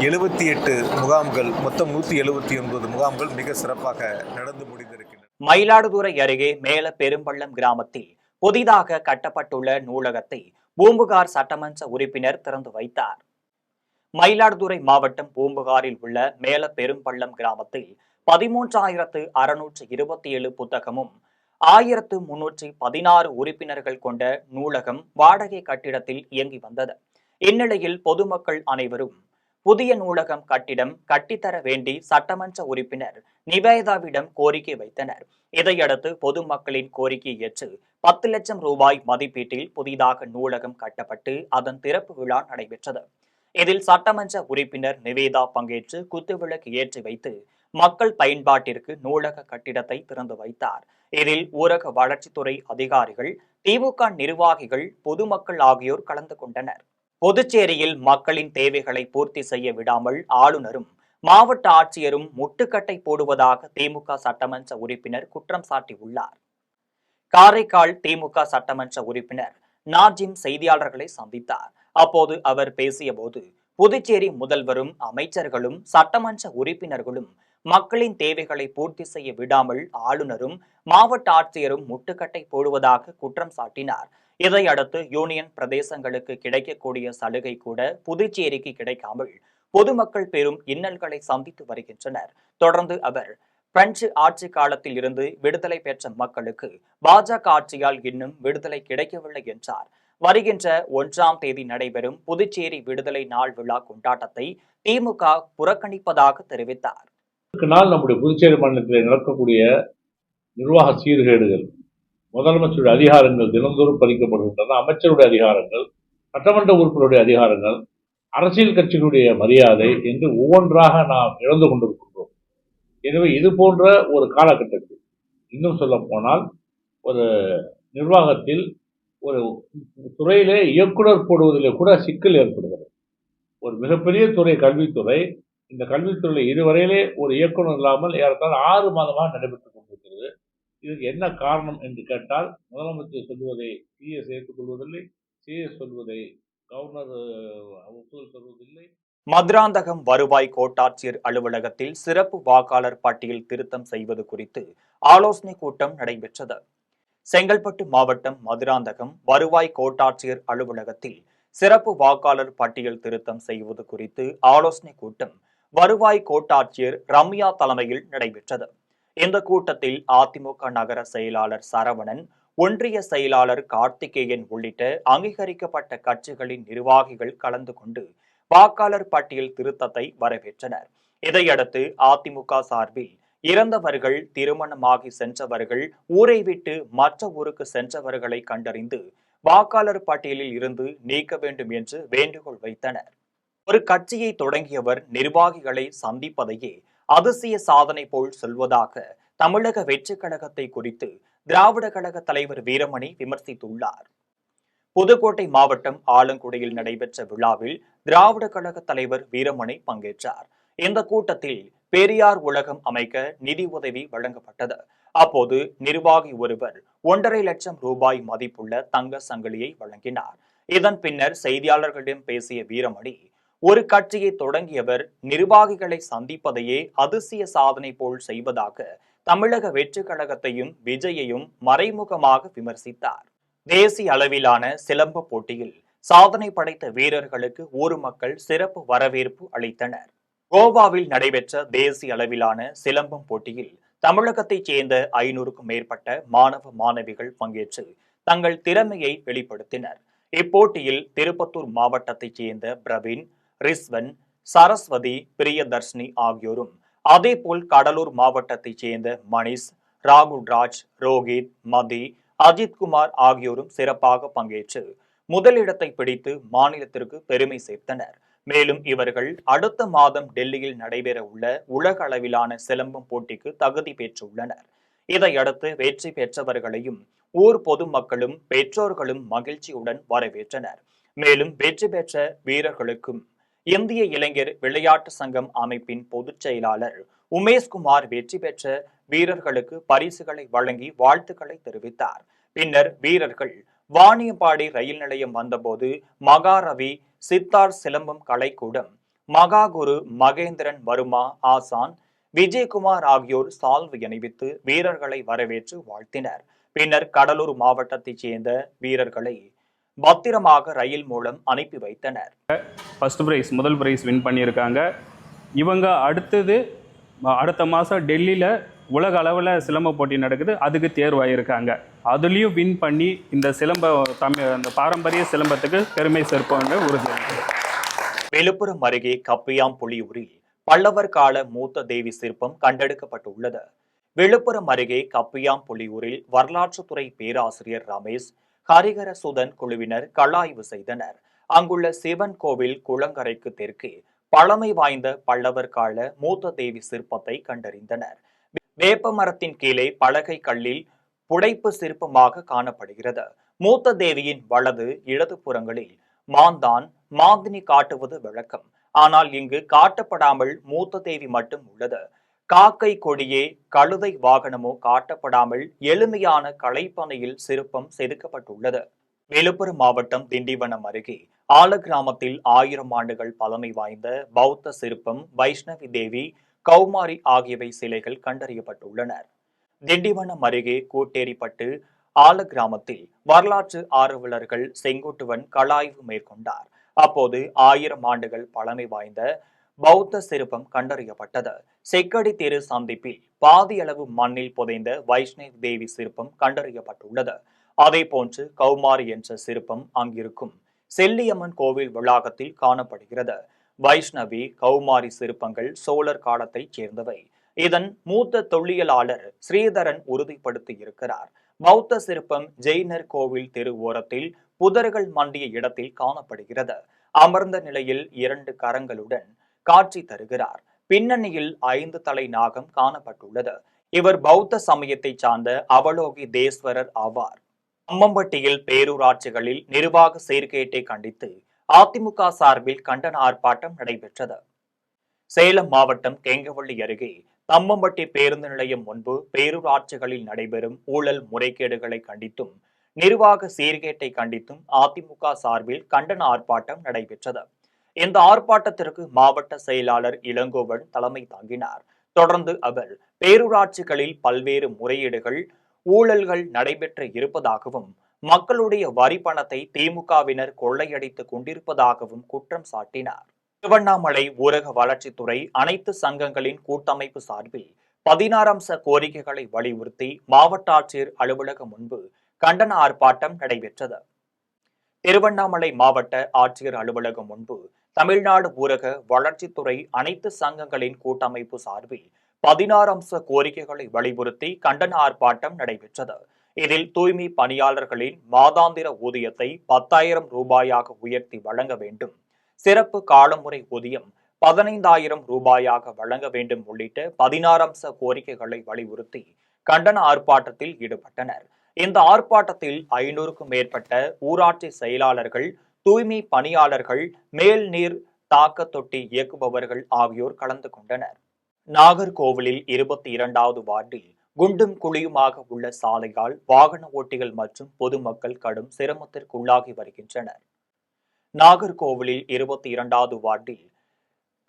78 முகாம்கள், மொத்தம் 179 முகாம்கள் மிக சிறப்பாக நடந்து முடிந்திருக்கின்றன. மயிலாடுதுறை அருகே மேல பெரும்பள்ளம் கிராமத்தில் புதிதாக கட்டப்பட்டுள்ள நூலகத்தை பூம்புகார் சட்டமன்ற உறுப்பினர் திறந்து வைத்தார். மயிலாடுதுறை மாவட்டம் பூம்புகாரில் உள்ள மேல பெரும்பள்ளம் கிராமத்தில் 13,627 புத்தகமும் 1316 உறுப்பினர்கள் கொண்ட நூலகம் வாடகை கட்டிடத்தில் இயங்கி வந்தது. இந்நிலையில் பொதுமக்கள் அனைவரும் புதிய நூலகம் கட்டிடம் கட்டித்தர வேண்டி சட்டமன்ற உறுப்பினர் நிவேதாவிடம் கோரிக்கை வைத்தனர். இதையடுத்து பொதுமக்களின் கோரிக்கை ஏற்று 10 லட்சம் ரூபாய் மதிப்பீட்டில் புதிதாக நூலகம் கட்டப்பட்டு அதன் திறப்பு விழா நடைபெற்றது. இதில் சட்டமன்ற உறுப்பினர் நிவேதா பங்கேற்று குத்துவிளக்கு ஏற்றி வைத்து மக்கள் பயன்பாட்டிற்கு நூலக கட்டிடத்தை திறந்து வைத்தார். இதில் ஊரக வளர்ச்சித்துறை அதிகாரிகள், திமுக நிர்வாகிகள், பொதுமக்கள் ஆகியோர் கலந்து கொண்டனர். புதுச்சேரியில் மக்களின் தேவைகளை பூர்த்தி செய்ய விடாமல் ஆளுநரும் மாவட்ட ஆட்சியரும் முட்டுக்கட்டை போடுவதாக திமுக சட்டமன்ற உறுப்பினர் குற்றம் சாட்டியுள்ளார். காரைக்கால் திமுக சட்டமன்ற உறுப்பினர் நாஜிம் செய்தியாளர்களை சந்தித்தார். அப்போது அவர் பேசியபோது, புதுச்சேரி முதல்வரும் அமைச்சர்களும் சட்டமன்ற உறுப்பினர்களும் மக்களின் தேவைகளை பூர்த்தி செய்ய விடாமல் ஆளுநரும் மாவட்ட ஆட்சியரும் முட்டுக்கட்டை போடுவதாக குற்றம் சாட்டினார். இதையடுத்து யூனியன் பிரதேசங்களுக்கு கிடைக்கக்கூடிய சலுகை கூட புதுச்சேரிக்கு கிடைக்காமல் பொதுமக்கள் பெரும் இன்னல்களை சந்தித்து வருகின்றனர். தொடர்ந்து அவர் பிரெஞ்சு ஆட்சி காலத்தில் இருந்து விடுதலை பெற்ற மக்களுக்கு பாஜக ஆட்சியால் இன்னும் விடுதலை கிடைக்கவில்லை என்றார். வருகின்ற 1ஆம் தேதி நடைபெறும் புதுச்சேரி விடுதலை நாள் விழா கொண்டாட்டத்தை திமுக புறக்கணிப்பதாக தெரிவித்தார். நாள் நம்முடைய புதுச்சேரி மாநிலத்தில் நடக்கக்கூடிய நிர்வாக சீர்கேடுகள், முதலமைச்சருடைய அதிகாரங்கள் தினந்தோறும் பறிக்கப்படுகின்றன. அமைச்சருடைய அதிகாரங்கள், சட்டமன்ற உறுப்பினருடைய அதிகாரங்கள், அரசியல் கட்சிகளுடைய மரியாதை என்று ஒவ்வொன்றாக நாம் இழந்து கொண்டிருக்கின்றோம். எனவே இது போன்ற ஒரு காலகட்டத்தில், இன்னும் சொல்ல போனால், ஒரு நிர்வாகத்தில் ஒரு துறையிலே இயக்குனர் போடுவதிலே கூட சிக்கல் ஏற்படுகிறது. ஒரு மிகப்பெரிய துறை கல்வித்துறை. இந்த கல்வித்துறையில் இதுவரையிலே ஒரு இயக்குனர் இல்லாமல் ஏறத்தாழ 6 மாதமாக நடைபெற்றுக் கொண்டிருக்கிறது. இதற்கு என்ன காரணம் என்று கேட்டால், முதலமைச்சர் சொல்வதை சிஎஸ் ஏற்றுக்கொள்வதில்லை, சிஎஸ் சொல்வதை கவர்னர் ஒப்புதல் தருவதில்லை. மதுராந்தகம் வருவாய் கோட்டாட்சியர் அலுவலகத்தில் சிறப்பு வாக்காளர் பட்டியல் திருத்தம் செய்வது குறித்து ஆலோசனை கூட்டம் நடைபெற்றது. செங்கல்பட்டு மாவட்டம் மதுராந்தகம் வருவாய் கோட்டாட்சியர் அலுவலகத்தில் சிறப்பு வாக்காளர் பட்டியல் திருத்தம் செய்வது குறித்து ஆலோசனை கூட்டம் வருவாய் கோட்டாட்சியர் ரம்யா தலைமையில் நடைபெற்றது. இந்த கூட்டத்தில் அதிமுக நகர செயலாளர் சரவணன், ஒன்றிய செயலாளர் கார்த்திகேயன் உள்ளிட்ட அங்கீகரிக்கப்பட்ட கட்சிகளின் நிர்வாகிகள் கலந்து கொண்டு வாக்காளர் பட்டியல் திருத்தத்தை வரவேற்றனர். இதையடுத்து அதிமுக சார்பில் இறந்தவர்கள், திருமணமாகி சென்றவர்கள், ஊரை விட்டு மற்ற ஊருக்கு சென்றவர்களை கண்டறிந்து வாக்காளர் பட்டியலில் இருந்து நீக்க வேண்டும் என்று வேண்டுகோள் வைத்தனர். ஒரு கட்சியை தொடங்கியவர் நிர்வாகிகளை சந்திப்பதையே அதிசய சாதனை போல் சொல்வதாக தமிழக வெற்றிக் கழகத்தை குறித்து திராவிட கழக தலைவர் வீரமணி விமர்சித்துள்ளார். புதுக்கோட்டை மாவட்டம் ஆலங்குடியில் நடைபெற்ற விழாவில் திராவிட கழக தலைவர் வீரமணி பங்கேற்றார். இந்த கூட்டத்தில் பெரியார் உலகம் அமைக்க நிதி உதவி வழங்கப்பட்டது. அப்போது நிர்வாகி ஒருவர் 1.5 லட்சம் ரூபாய் மதிப்புள்ள தங்க சங்கிலியை வழங்கினார். இதன் பின்னர் செய்தியாளர்களிடம் பேசிய வீரமணி, ஒரு கட்சியை தொடங்கியவர் நிர்வாகிகளை சந்திப்பதையே அதிசய சாதனை போல் செய்வதாக தமிழக வெற்றி கழகத்தையும் விஜயையும் மறைமுகமாக விமர்சித்தார். தேசிய அளவிலான சிலம்ப போட்டியில் சாதனை படைத்த வீரர்களுக்கு ஊர் மக்கள் சிறப்பு வரவேற்பு அளித்தனர். கோவாவில் நடைபெற்ற தேசிய அளவிலான சிலம்பம் போட்டியில் தமிழகத்தைச் சேர்ந்த 500க்கும் மேற்பட்ட மாணவ மாணவிகள் பங்கேற்று தங்கள் திறமையை வெளிப்படுத்தினர். இப்போட்டியில் திருப்பத்தூர் மாவட்டத்தைச் சேர்ந்த பிரவீன், ரிஸ்வன், சரஸ்வதி, பிரியதர்ஷினி ஆகியோரும், அதேபோல் கடலூர் மாவட்டத்தைச் சேர்ந்த மணிஷ், ராகுல்ராஜ், ரோஹித், மதி, அஜித்குமார் ஆகியோரும் சிறப்பாக பங்கேற்று முதலிடத்தை பிடித்து மாநிலத்திற்கு பெருமை சேர்த்தனர். மேலும் இவர்கள் அடுத்த மாதம் டெல்லியில் நடைபெற உள்ள உலக அளவிலான சிலம்பம் போட்டிக்கு தகுதி பெற்றுள்ளனர். இதையடுத்து வெற்றி பெற்றவர்களையும் ஊர் பொதுமக்களும் பெற்றோர்களும் மகிழ்ச்சியுடன் வரவேற்றனர். மேலும் வெற்றி பெற்ற வீரர்களுக்கும் இந்திய இளைஞர் விளையாட்டு சங்கம் அமைப்பின் பொதுச் செயலாளர் உமேஷ்குமார் வெற்றி பெற்ற வீரர்களுக்கு பரிசுகளை வழங்கி வாழ்த்துக்களை தெரிவித்தார். பின்னர் வீரர்கள் வாணியம்பாடி ரயில் நிலையம் வந்தபோது மகாரவி சித்தார் சிலம்பம் கலைக்கூடம், மகாகுரு மகேந்திரன் வர்மா ஆசான், விஜயகுமார் ஆகியோர் சால்வை அணிவித்து வீரர்களை வரவேற்று வாழ்த்தினர். பின்னர் கடலூர் மாவட்டத்தைச் சேர்ந்த வீரர்களை பத்திரமாக ரயில் மூலம் அனுப்பி வைத்தனர். ஃபர்ஸ்ட் பிரைஸ், முதல் பிரைஸ் வின் பண்ணியிருக்காங்க. இவங்க அடுத்த மாதம் டெல்லியில் உலக அளவில் சிலம்ப போட்டி நடக்குது, அதுக்கு தேர்வாயிருக்காங்க. அதுலேயும் வின் பண்ணி இந்த அந்த பாரம்பரிய சிலம்பத்துக்கு பெருமை சேர்ப்பாங்க உறுதி. விழுப்புரம் அருகே கப்பியாம்புலியூரில் பல்லவர் கால மூத்த தேவி சிற்பம் கண்டெடுக்கப்பட்டுள்ளது. விழுப்புரம் அருகே கப்பியாம்புலியூரில் வரலாற்றுத்துறை பேராசிரியர் ரமேஷ், ஹரிஹரசுதன் குழுவினர் களஆய்வு செய்தனர். அங்குள்ள சிவன் கோவில் குளங்கரைக்கு தெற்கே பழமை வாய்ந்த பல்லவர் கால மூத்த தேவி சிற்பத்தை கண்டறிந்தனர். வேப்ப மரத்தின் கீழே பலகை கல்லில் புடைப்பு சிற்பமாக காணப்படுகிறது. மூத்த தேவியின் வலது இடது புறங்களில் மாந்தான் மாந்தினி காட்டுவது வழக்கம். ஆனால் இங்கு காட்டப்படாமல் மூத்த தேவி மட்டும் உள்ளது. காக்கை கொடியே கழுதை வாகனமோ காட்டப்படாமல் எளிமையான கலைப்பனையில் சிற்பம் செதுக்கப்பட்டுள்ளது. விழுப்புரம் மாவட்டம் திண்டிவனம் அருகே ஆல கிராமத்தில் 1000 ஆண்டுகள் பழமை வாய்ந்த பௌத்த சிற்பம், வைஷ்ணவி தேவி, கௌமாரி ஆகியவை சிலைகள் கண்டறியப்பட்டுள்ளனர். திண்டிவனம் அருகே கூட்டேரிப்பட்டு ஆல கிராமத்தில் வரலாற்று ஆர்வலர்கள் செங்குட்டுவன் களஆய்வு மேற்கொண்டார். அப்போது 1000 ஆண்டுகள் பழமை வாய்ந்த பௌத்த சிற்பம் கண்டறியப்பட்டது. செக்கடி தெரு சந்திப்பில் பாதி அளவு மண்ணில் புதைந்த வைஷ்ணவி தேவி சிற்பம் கண்டறியப்பட்டுள்ளது. அதே போன்று கௌமாரி என்ற சிற்பம் அங்கிருக்கும் செல்லியம்மன் கோவில் வளாகத்தில் காணப்படுகிறது. வைஷ்ணவி, கௌமாரி சிற்பங்கள் சோழர் காலத்தைச் சேர்ந்தவை. இதன் மூத்த தொல்லியலாளர் ஸ்ரீதரன் உறுதிப்படுத்தி இருக்கிறார். பௌத்த சிற்பம் ஜெயினர் கோவில் தெரு ஓரத்தில் புதர்கள் மண்டிய இடத்தில் காணப்படுகிறது. அமர்ந்த நிலையில் 2 கரங்களுடன் காட்சி தருகிறார். பின்னணியில் 5 தலை நாகம் காணப்பட்டுள்ளது. இவர் பௌத்த சமயத்தை சார்ந்த அவலோகி தேஸ்வரர் ஆவார். அம்மம்பட்டியில் பேரூராட்சிகளில் நிர்வாக சீர்கேட்டை கண்டித்து அதிமுக சார்பில் கண்டன ஆர்ப்பாட்டம் நடைபெற்றது. சேலம் மாவட்டம் கெங்கவள்ளி அருகே தம்மம்பட்டி பேருந்து நிலையம் முன்பு பேரூராட்சிகளில் நடைபெறும் ஊழல் முறைகேடுகளை கண்டித்தும் நிர்வாக சீர்கேட்டை கண்டித்தும் அதிமுக சார்பில் கண்டன ஆர்ப்பாட்டம் நடைபெற்றது. இந்த ஆர்ப்பாட்டத்திற்கு மாவட்ட செயலாளர் இளங்கோவன் தலைமை தாங்கினார். தொடர்ந்து அவர் பேரூராட்சிகளில் பல்வேறு முறையீடுகள், ஊழல்கள் நடைபெற்று இருப்பதாகவும் மக்களுடைய வரி பணத்தை திமுகவினர் கொள்ளையடித்துக் கொண்டிருப்பதாகவும் குற்றம் சாட்டினார். திருவண்ணாமலை ஊரக வளர்ச்சித்துறை அனைத்து சங்கங்களின் கூட்டமைப்பு சார்பில் 16 அம்ச கோரிக்கைகளை வலியுறுத்தி மாவட்ட ஆட்சியர் அலுவலகம் முன்பு கண்டன ஆர்ப்பாட்டம் நடைபெற்றது. திருவண்ணாமலை மாவட்ட ஆட்சியர் அலுவலகம் முன்பு தமிழ்நாடு ஊரக வளர்ச்சித்துறை அனைத்து சங்கங்களின் கூட்டமைப்பு சார்பில் 16 அம்ச கோரிக்கைகளை வலியுறுத்தி கண்டன ஆர்ப்பாட்டம் நடைபெற்றது. இதில் தூய்மை பணியாளர்களின் மாதாந்திர ஊதியத்தை 10,000 ரூபாயாக உயர்த்தி வழங்க வேண்டும், சிறப்பு காலமுறை ஊதியம் 15,000 ரூபாயாக வழங்க வேண்டும் உள்ளிட்ட 16 அம்ச கோரிக்கைகளை வலியுறுத்தி கண்டன ஆர்ப்பாட்டத்தில் ஈடுபட்டனர். இந்த ஆர்ப்பாட்டத்தில் 500க்கும் மேற்பட்ட ஊராட்சி செயலாளர்கள், தூய்மை பணியாளர்கள், மேல்நீர் தாக்க தொட்டி இயக்குபவர்கள் ஆகியோர் கலந்து கொண்டனர். நாகர்கோவிலில் 22வது வார்டில் குண்டும் குழியுமாக உள்ள சாலையால் வாகன ஓட்டிகள் மற்றும் பொதுமக்கள் கடும் சிரமத்திற்குள்ளாகி வருகின்றனர். நாகர்கோவிலில் 22வது வார்டில்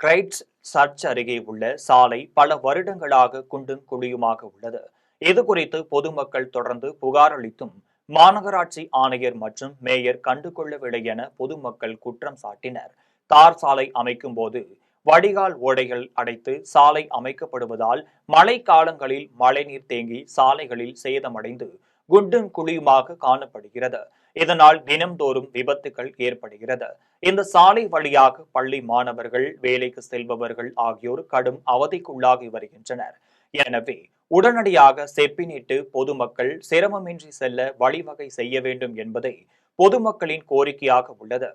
கிரைட்ஸ் சர்ச் அருகே உள்ள சாலை பல வருடங்களாக குண்டும் குழியுமாக உள்ளது. இதுகுறித்து பொதுமக்கள் தொடர்ந்து புகார் அளித்தும் மாநகராட்சி ஆணையர் மற்றும் மேயர் கண்டுகொள்ளவில்லை என பொதுமக்கள் குற்றம் சாட்டினர். தார் சாலை அமைக்கும் போது வடிகால் ஓடைகள் அடைத்து சாலை அமைக்கப்படுவதால் மழை காலங்களில் மழைநீர் தேங்கி சாலைகளில் சேதமடைந்து குண்டும் குழியுமாக காணப்படுகிறது. இதனால் தினம்தோறும் விபத்துகள் ஏற்படுகிறது. இந்த சாலை வழியாக பள்ளி மாணவர்கள், வேலைக்கு செல்பவர்கள் ஆகியோர் கடும் அவதிக்குள்ளாகி வருகின்றனர். எனவே உடனடியாக செப்பினிட்டு பொதுமக்கள் சிரமமின்றி செல்ல வழிவகை செய்ய வேண்டும் என்பதே பொதுமக்களின் கோரிக்கையாக உள்ளது.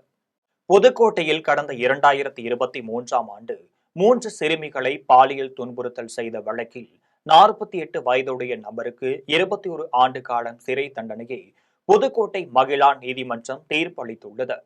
புதுக்கோட்டையில் கடந்த 2023ஆம் ஆண்டு 3 சிறுமிகளை பாலியல் துன்புறுத்தல் செய்த வழக்கில் 48 வயதுடைய நபருக்கு 21 ஆண்டு காலம் சிறை தண்டனையை புதுக்கோட்டை மகிழா நீதிமன்றம் தீர்ப்பளித்துள்ளது.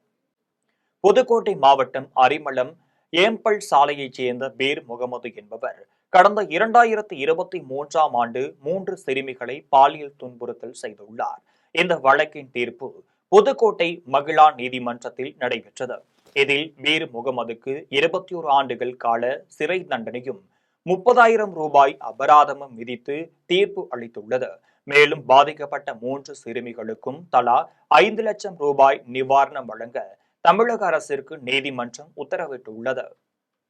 புதுக்கோட்டை மாவட்டம் அரிமளம் ஏம்பல் சாலையைச் சேர்ந்த பீர் முகமது என்பவர் கடந்த 2023ஆம் ஆண்டு 3 சிறுமிகளை பாலியல் துன்புறுத்தல் செய்துள்ளார். இந்த வழக்கின் தீர்ப்பு புதுக்கோட்டை மகிழா நீதிமன்றத்தில் நடைபெற்றது. இதில் பீர் முகமதுக்கு 21 ஆண்டுகள் கால சிறை தண்டனையும் 30,000 ரூபாய் அபராதமும் விதித்து தீர்ப்பு அளித்துள்ளது. மேலும் பாதிக்கப்பட்ட 3 சிறுமிகளுக்கும் தலா 5 லட்சம் ரூபாய் நிவாரணம் வழங்க தமிழக அரசிற்கு நீதிமன்றம் உத்தரவிட்டுள்ளது.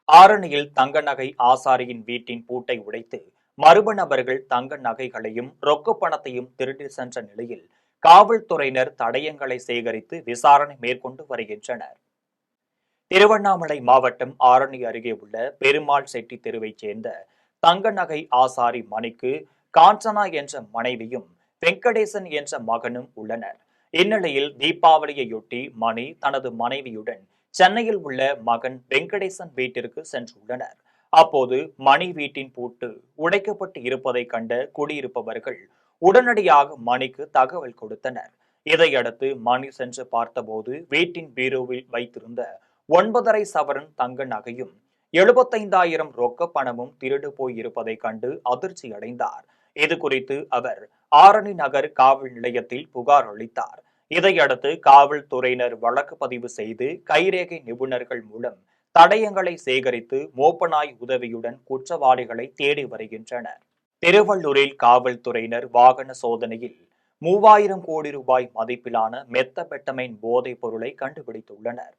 ஆரணியில் தங்க நகை ஆசாரியின் வீட்டின் பூட்டை உடைத்து மர்ம நபர்கள் தங்க நகைகளையும் ரொக்க பணத்தையும் திருடி சென்ற நிலையில் காவல்துறையினர் தடயங்களை சேகரித்து விசாரணை மேற்கொண்டு வருகின்றனர். திருவண்ணாமலை மாவட்டம் ஆரணி அருகே உள்ள பெருமாள் செட்டி தெருவைச் சேர்ந்த தங்க நகை ஆசாரி மணிக்கு காஞ்சனா என்ற மனைவியும் வெங்கடேசன் என்ற மகனும் உள்ளனர். இந்நிலையில் தீபாவளியையொட்டி மணி தனது மனைவியுடன் சென்னையில் உள்ள மகன் வெங்கடேசன் வீட்டிற்கு சென்றுள்ளனர். அப்போது மணி வீட்டின் பூட்டு உடைக்கப்பட்டு இருப்பதை கண்ட குடியிருப்பவர்கள் உடனடியாக மணிக்கு தகவல் கொடுத்தனர். இதையடுத்து மணி சென்று பார்த்தபோது வீட்டின் பீரோவில் வைத்திருந்த 9.5 சவரன் தங்க நகையும் 75,000 ரொக்க பணமும் திருடு போய் இருப்பதை கண்டு அதிர்ச்சி அடைந்தார். இது குறித்து அவர் ஆரணி நகர் காவல் நிலையத்தில் புகார் அளித்தார். இதையடுத்து காவல்துறையினர் வழக்கு பதிவு செய்து கைரேகை நிபுணர்கள் மூலம் தடயங்களை சேகரித்து மோப்பநாய் உதவியுடன் குற்றவாளிகளை தேடி வருகின்றனர். திருவள்ளூரில் காவல்துறையினர் வாகன சோதனையில் 3000 கோடி ரூபாய் மதிப்பிலான மெத்தபெட்டமைன் போதைப் பொருளை கண்டுபிடித்துள்ளனர்.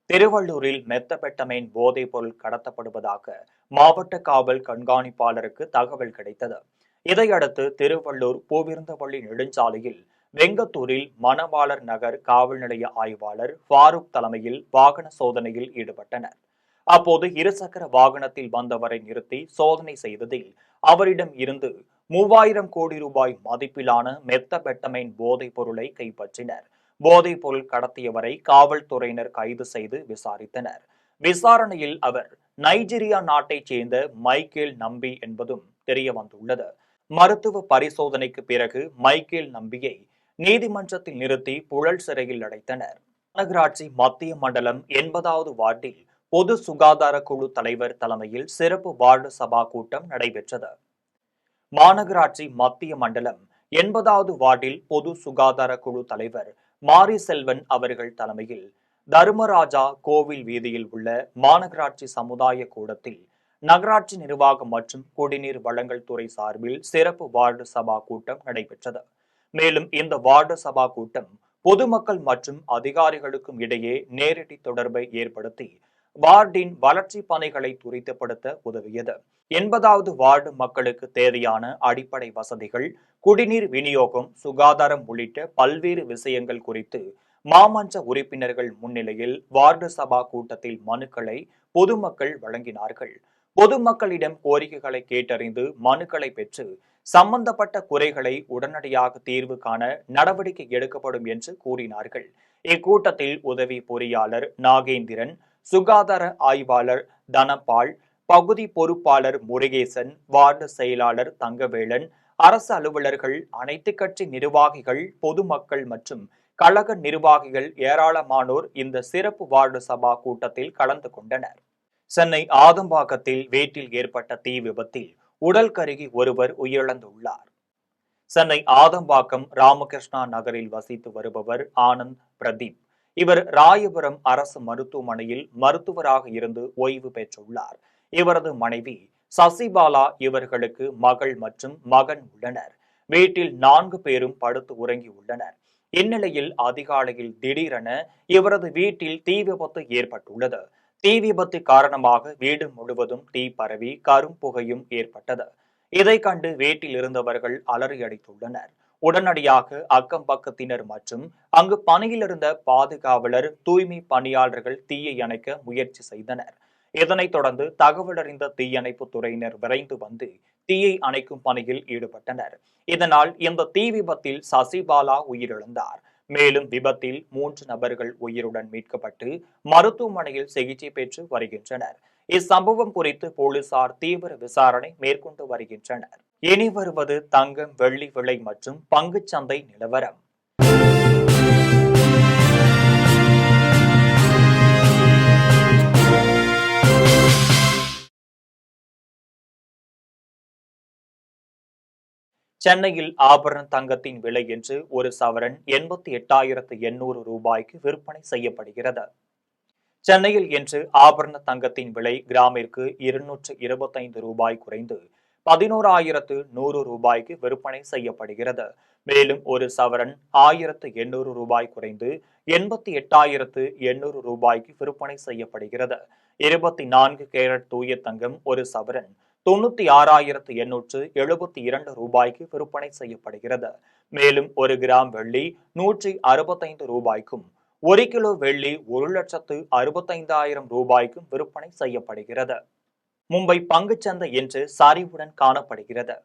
திருவள்ளூரில் மெத்தபெட்டமைன் போதைப் பொருள் கடத்தப்படுவதாக மாவட்ட காவல் கண்காணிப்பாளருக்கு தகவல் கிடைத்தது. இதையடுத்து திருவள்ளூர் பூவிருந்தவள்ளி நெடுஞ்சாலையில் வெங்கத்தூரில் மணவாளர் நகர் காவல் நிலைய ஆய்வாளர் ஃபாரூக் தலைமையில் வாகன சோதனையில் ஈடுபட்டனர். அப்போது இருசக்கர வாகனத்தில் வந்தவரை நிறுத்தி சோதனை செய்ததில் அவரிடம் இருந்து 3000 கோடி ரூபாய் மதிப்பிலான மெத்தபெட்டமைன் போதைப் பொருளை கைப்பற்றினர். போதைப் பொருள் கடத்தியவரை காவல்துறையினர் கைது செய்து விசாரித்தனர். விசாரணையில் அவர் நைஜீரியா நாட்டைச் சேர்ந்த மைக்கேல் நம்பி என்பதும் தெரியவந்துள்ளது. மருத்துவ பரிசோதனைக்கு பிறகு மைக்கேல் நம்பியை நீதிமன்றத்தில் நிறுத்தி புழல் சிறையில் அடைத்தனர். மாநகராட்சி மத்திய மண்டலம் 80வது வார்டில் பொது சுகாதார குழு தலைவர் தலைமையில் சிறப்பு வார்டு சபா கூட்டம் நடைபெற்றது. மாநகராட்சி மத்திய மண்டலம் 80வது வார்டில் பொது சுகாதார குழு தலைவர் மாரி செல்வன் அவர்கள் தலைமையில் தர்மராஜா கோவில் வீதியில் உள்ள மாநகராட்சி சமுதாய கூடத்தில் நகராட்சி நிர்வாகம் மற்றும் குடிநீர் வழங்கல் துறை சார்பில் சிறப்பு வார்டு சபா கூட்டம் நடைபெற்றது. மேலும் இந்த வார்டு சபா கூட்டம் பொதுமக்கள் மற்றும் அதிகாரிகளுக்கும் இடையே நேரடி தொடர்பை ஏற்படுத்தி வார்டின் வளர்ச்சி பணிகளை துரிதப்படுத்த உதவியது. 80வது வார்டு மக்களுக்கு தேவையான அடிப்படை வசதிகள், குடிநீர் விநியோகம், சுகாதாரம் உள்ளிட்ட பல்வேறு விஷயங்கள் குறித்து மாமன்ற உறுப்பினர்கள் முன்னிலையில் வார்டு சபா கூட்டத்தில் மனுக்களை பொதுமக்கள் வழங்கினார்கள். பொதுமக்களிடம் கோரிக்கைகளை கேட்டறிந்து மனுக்களை பெற்று சம்பந்தப்பட்ட குறைகளை உடனடியாக தீர்வு காண நடவடிக்கை எடுக்கப்படும் என்று கூறினார்கள். இக்கூட்டத்தில் உதவி பொறியாளர் நாகேந்திரன், சுகாதார ஆய்வாளர் தனபால், பகுதி பொறுப்பாளர் முருகேசன், வார்டு செயலாளர் தங்கவேலன், அரசு அலுவலர்கள், அனைத்து கட்சி நிர்வாகிகள், பொதுமக்கள் மற்றும் கழக நிர்வாகிகள் ஏராளமானோர் இந்த சிறப்பு வார்டு சபா கூட்டத்தில் கலந்து கொண்டனர். சென்னை ஆதம்பாக்கத்தில் வீட்டில் ஏற்பட்ட தீ விபத்தில் உடல் கருகி ஒருவர் உயிரிழந்துள்ளார். சென்னை ஆதம்பாக்கம் ராமகிருஷ்ணா நகரில் வசித்து வருபவர் ஆனந்த் பிரதீப். இவர் ராயபுரம் அரசு மருத்துவமனையில் மருத்துவராக இருந்து ஓய்வு பெற்றுள்ளார். இவரது மனைவி சசிபாலா, இவர்களுக்கு மகள் மற்றும் மகன் உள்ளனர். வீட்டில் 4 பேரும் படுத்து உறங்கி உள்ளனர். இந்நிலையில் அதிகாலையில் திடீரென இவரது வீட்டில் தீ விபத்து ஏற்பட்டுள்ளது. தீ விபத்து காரணமாக வீடு முழுவதும் தீ பரவி கரும்புகையும் ஏற்பட்டது. இதை கண்டு வீட்டில் இருந்தவர்கள் அலறியடித்துள்ளனர். உடனடியாக அக்கம் பக்கத்தினர் மற்றும் அங்கு பணியில் இருந்த பாதுகாவலர், தூய்மை பணியாளர்கள் தீயை அணைக்க முயற்சி செய்தனர். இதனைத் தொடர்ந்து தகவல் அறிந்த தீயணைப்பு துறையினர் விரைந்து வந்து தீயை அணைக்கும் பணியில் ஈடுபட்டனர். இதனால் இந்த தீ விபத்தில் சசிபாலா உயிரிழந்தார். மேலும் விபத்தில் 3 நபர்கள் உயிருடன் மீட்கப்பட்டு மருத்துவமனையில் சிகிச்சை பெற்று வருகின்றனர். இச்சம்பவம் குறித்து போலீசார் தீவிர விசாரணை மேற்கொண்டு வருகின்றனர். இனி வருவது தங்கம், வெள்ளி விலை மற்றும் பங்குச்சந்தை நிலவரம். சென்னையில் ஆபரண தங்கத்தின் விலை என்று ஒரு சவரன் 88,800 ரூபாய்க்கு விற்பனை செய்யப்படுகிறது. சென்னையில் இன்று ஆபரண தங்கத்தின் விலை கிராமிற்கு 225 ரூபாய் குறைந்து 11,100 ரூபாய்க்கு விற்பனை செய்யப்படுகிறது. மேலும் ஒரு சவரன் 1,800 ரூபாய் குறைந்து 88,800 ரூபாய்க்கு விற்பனை செய்யப்படுகிறது. 24 கேரட் தூய தங்கம் ஒரு சவரன் 96,872 ரூபாய்க்கு விற்பனை செய்யப்படுகிறது. மேலும் 1 கிராம் வெள்ளி 165 ரூபாய்க்கும் 1 கிலோ வெள்ளி 1,65,000 ரூபாய்க்கும் விற்பனை செய்யப்படுகிறது. மும்பை பங்குச்சந்தை இன்று சரிவுடன் காணப்படுகிறது.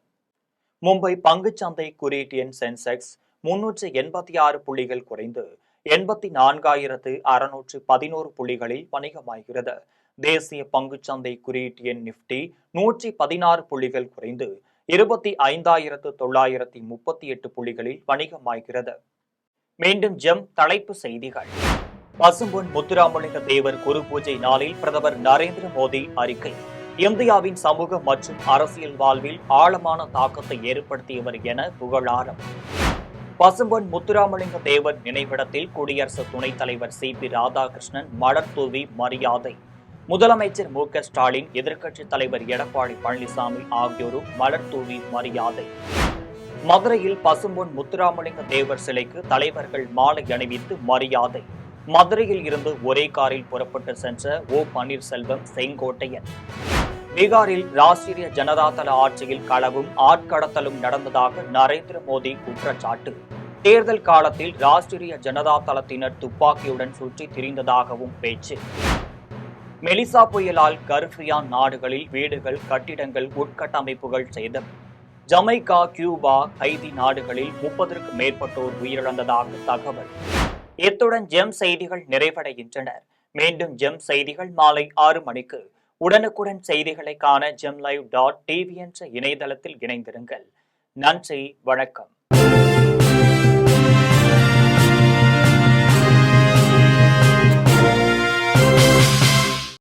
மும்பை பங்குச்சந்தை குறியீட்டு எண் சென்செக்ஸ் 386 புள்ளிகள் குறைந்து 84,611 புள்ளிகளில் வணிகமாகிறது. தேசிய பங்குச்சந்தை குறியீட்டு எண் நிப்டி 116 புள்ளிகள் குறைந்து 25,938 புள்ளிகளில் வணிகமாகிறது. மீண்டும் ஜெம் தலைப்பு செய்திகள். பசும்பொன் முத்துராமலிங்க தேவர் குரு பூஜை நாளில் பிரதமர் நரேந்திர மோடி அறிக்கை. இந்தியாவின் சமூக மற்றும் அரசியல் வாழ்வில் ஆழமான தாக்கத்தை ஏற்படுத்தியவர் என புகழாரம். பசும்பொன் முத்துராமலிங்க தேவர் நினைவிடத்தில் குடியரசு துணைத் தலைவர் CP ராதாகிருஷ்ணன் மலர் தூவி மரியாதை. முதலமைச்சர் மு க ஸ்டாலின், எதிர்க்கட்சித் தலைவர் எடப்பாடி பழனிசாமி ஆகியோரும் மலர் தூவி மரியாதை. மதுரையில் பசும்பொன் முத்துராமலிங்க தேவர் சிலைக்கு தலைவர்கள் மாலை அணிவித்து மரியாதை. மதுரையில் இருந்து ஒரே காரில் புறப்பட்டு சென்ற ஓ பன்னீர்செல்வம், செங்கோட்டையன். பீகாரில் ராஷ்டிரிய ஜனதா தள ஆட்சியில் களவும் ஆட்கடத்தலும் நடந்ததாக நரேந்திர மோடி குற்றச்சாட்டு. தேர்தல் காலத்தில் ராஷ்டிரிய ஜனதா தளத்தினர் துப்பாக்கியுடன் சுற்றி திரிந்ததாகவும் பேச்சு. மெலிசா புயலால் கர்பியான் நாடுகளில் வீடுகள், கட்டிடங்கள், உட்கட்டமைப்புகள் சேதம். ஜமைக்கா, கியூபா, ஹைதி நாடுகளில் 30க்கும் மேற்பட்டோர் உயிரிழந்ததாக தகவல். இத்துடன் ஜெம் செய்திகள் நிறைவடைகின்றன. மீண்டும் ஜெம் செய்திகள் மாலை 6 மணிக்கு. உடனுக்குடன் செய்திகளை காண gemlive.tv என்ற இணையதளத்தில் இணைந்திருங்கள். நன்றி, வணக்கம்.